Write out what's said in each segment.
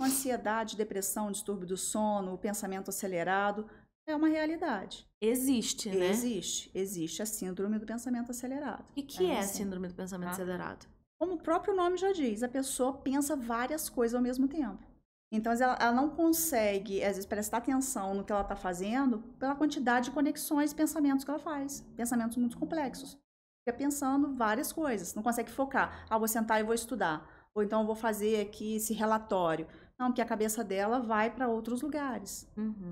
ansiedade, depressão, distúrbio do sono, o pensamento acelerado, é uma realidade. Existe, né? Existe a síndrome do pensamento acelerado. E que é a síndrome do pensamento acelerado? Como o próprio nome já diz, a pessoa pensa várias coisas ao mesmo tempo. Então, ela não consegue, às vezes, prestar atenção no que ela está fazendo pela quantidade de conexões e pensamentos que ela faz. Pensamentos muito complexos. Fica pensando várias coisas, não consegue focar. Vou sentar e vou estudar. Ou então, eu vou fazer aqui esse relatório. Não, porque a cabeça dela vai para outros lugares,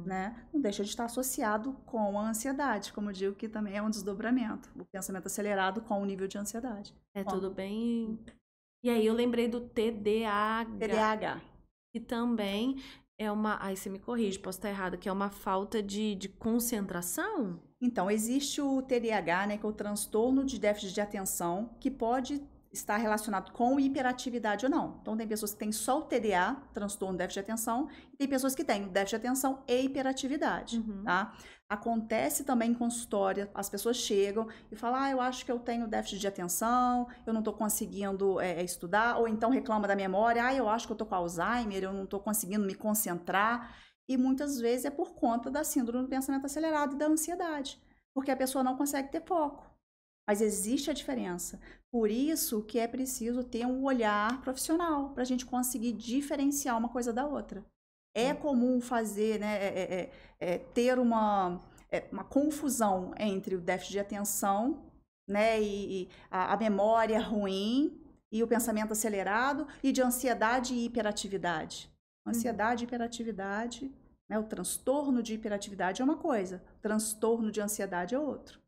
né? Não deixa de estar associado com a ansiedade, como eu digo que também é um desdobramento. O pensamento acelerado com o nível de ansiedade. Tudo bem. E aí eu lembrei do TDAH. TDAH. Que também é uma... Aí você me corrige, posso estar errada, que é uma falta de concentração? Então, existe o TDAH, né, que é o transtorno de déficit de atenção, que pode estar relacionado com hiperatividade ou não. Então, tem pessoas que têm só o TDA, transtorno de déficit de atenção, e tem pessoas que têm o déficit de atenção e hiperatividade, tá? Acontece também em consultório, as pessoas chegam e falam, eu acho que eu tenho déficit de atenção, eu não estou conseguindo estudar, ou então reclama da memória, eu acho que eu estou com Alzheimer, eu não estou conseguindo me concentrar, e muitas vezes é por conta da síndrome do pensamento acelerado e da ansiedade, porque a pessoa não consegue ter foco. Mas existe a diferença. Por isso que é preciso ter um olhar profissional para a gente conseguir diferenciar uma coisa da outra. É comum fazer, né, ter uma confusão entre o déficit de atenção, né, e a memória ruim e o pensamento acelerado, e de ansiedade e hiperatividade. Ansiedade e hiperatividade, né, o transtorno de hiperatividade é uma coisa, transtorno de ansiedade é outro.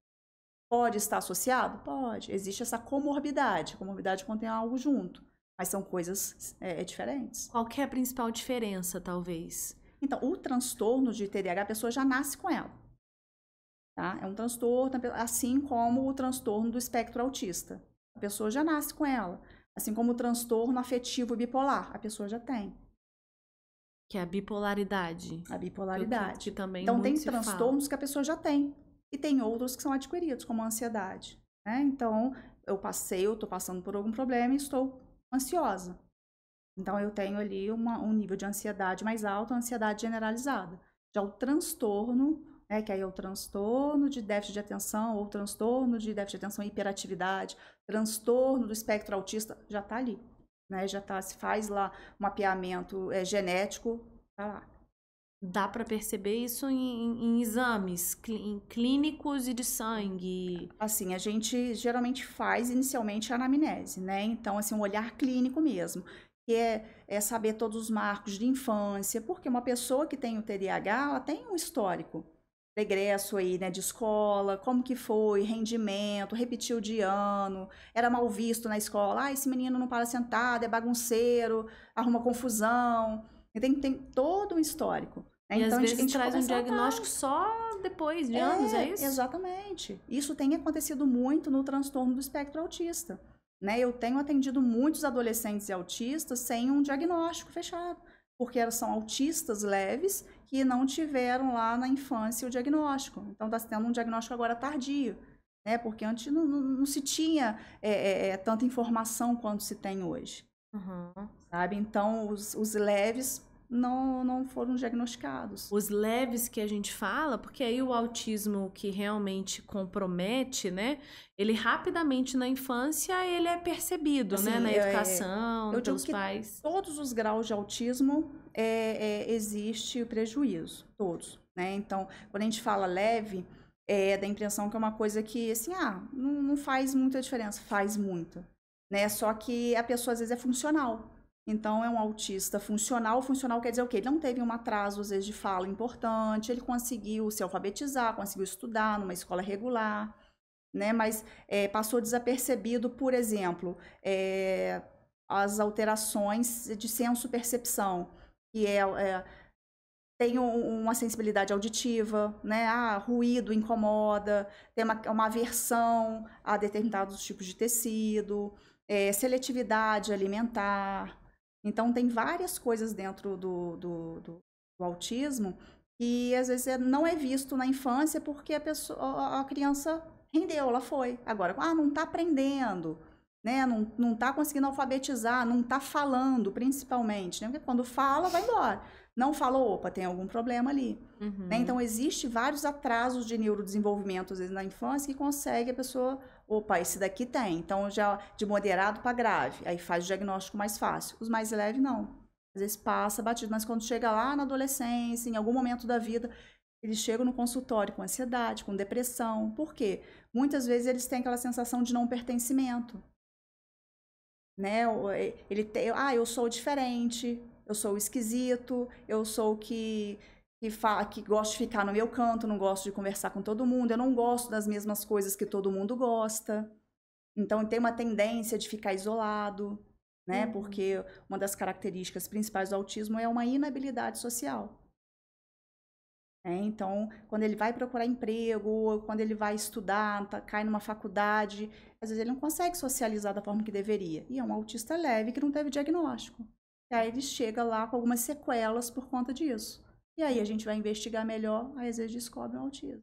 Pode estar associado? Pode. Existe essa comorbidade. Comorbidade contém algo junto. Mas são coisas diferentes. Qual que é a principal diferença, talvez? Então, o transtorno de TDAH, a pessoa já nasce com ela. Tá? É um transtorno, assim como o transtorno do espectro autista. A pessoa já nasce com ela. Assim como o transtorno afetivo bipolar, a pessoa já tem. Que é a bipolaridade. A bipolaridade. Que também então, tem transtornos que a pessoa já tem. E tem outros que são adquiridos, como a ansiedade, né? Então, eu estou passando por algum problema e estou ansiosa. Então, eu tenho ali um nível de ansiedade mais alto, ansiedade generalizada. Já o transtorno, né, que aí é o transtorno de déficit de atenção, ou transtorno de déficit de atenção e hiperatividade, transtorno do espectro autista, já está ali, né? Já tá, se faz lá um mapeamento genético, tá lá. Dá para perceber isso em exames clínicos e de sangue? Assim, a gente geralmente faz inicialmente a anamnese, né? Então, assim, um olhar clínico mesmo, que é saber todos os marcos de infância, porque uma pessoa que tem o TDAH, ela tem um histórico, regresso aí, né, de escola, como que foi, rendimento, repetiu de ano, era mal visto na escola, esse menino não para sentado, é bagunceiro, arruma confusão, tem todo um histórico. E então, às vezes traz um diagnóstico só depois de anos, é isso? Exatamente. Isso tem acontecido muito no transtorno do espectro autista, né? Eu tenho atendido muitos adolescentes e autistas sem um diagnóstico fechado, porque são autistas leves que não tiveram lá na infância o diagnóstico. Então, está tendo um diagnóstico agora tardio, né? Porque antes não se tinha tanta informação quanto se tem hoje, sabe? Então, os leves não foram diagnosticados. Os leves que a gente fala, porque aí o autismo que realmente compromete, né? Ele rapidamente na infância, ele é percebido, assim, né? Na educação, pelos pais. Todos os graus de autismo existe o prejuízo, todos, né? Então, quando a gente fala leve, dá a impressão que é uma coisa que, assim, não faz muita diferença. Faz muito, né? Só que a pessoa, às vezes, é funcional. Então, é um autista funcional. Funcional quer dizer o quê? Ele não teve um atraso, às vezes, de fala importante, ele conseguiu se alfabetizar, conseguiu estudar numa escola regular, né? Mas passou desapercebido, por exemplo, as alterações de senso-percepção, que tem uma sensibilidade auditiva, né? Ruído incomoda, tem uma aversão a determinados tipos de tecido, seletividade alimentar. Então, tem várias coisas dentro do autismo que, às vezes, não é visto na infância porque a criança rendeu, ela foi. Agora, não está aprendendo. né? Não tá conseguindo alfabetizar, não tá falando, principalmente, né? Porque quando fala, vai embora. Não falou, opa, tem algum problema ali. Né? Então, existe vários atrasos de neurodesenvolvimento, às vezes, na infância, que consegue a pessoa, opa, esse daqui tem. Então, já de moderado para grave, aí faz o diagnóstico mais fácil. Os mais leves, não. Às vezes passa batido, mas quando chega lá na adolescência, em algum momento da vida, eles chegam no consultório com ansiedade, com depressão. Por quê? Muitas vezes eles têm aquela sensação de não pertencimento. Né? Eu sou diferente, eu sou o esquisito, eu sou o que gosto de ficar no meu canto, não gosto de conversar com todo mundo, eu não gosto das mesmas coisas que todo mundo gosta. Então, tem uma tendência de ficar isolado, né? Porque uma das características principais do autismo é uma inabilidade social. Então, quando ele vai procurar emprego, quando ele vai estudar, cai numa faculdade, às vezes ele não consegue socializar da forma que deveria. E é um autista leve que não teve diagnóstico. E aí ele chega lá com algumas sequelas por conta disso. E aí a gente vai investigar melhor, aí às vezes descobre o autismo.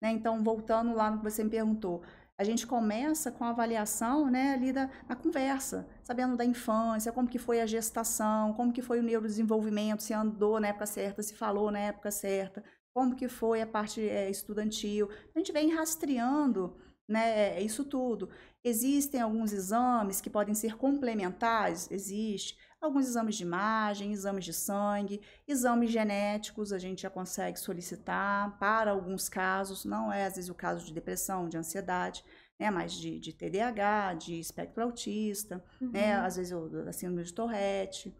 Né? Então, voltando lá no que você me perguntou, a gente começa com a avaliação, né, ali na conversa, sabendo da infância, como que foi a gestação, como que foi o neurodesenvolvimento, se andou na época certa, se falou na época certa, como que foi a parte estudantil. A gente vem rastreando, né, isso tudo. Existem alguns exames que podem ser complementares? Existe. Alguns exames de imagem, exames de sangue, exames genéticos a gente já consegue solicitar para alguns casos, não é às vezes o caso de depressão, de ansiedade, né, mas de TDAH, de espectro autista, né, às vezes a síndrome de Tourette.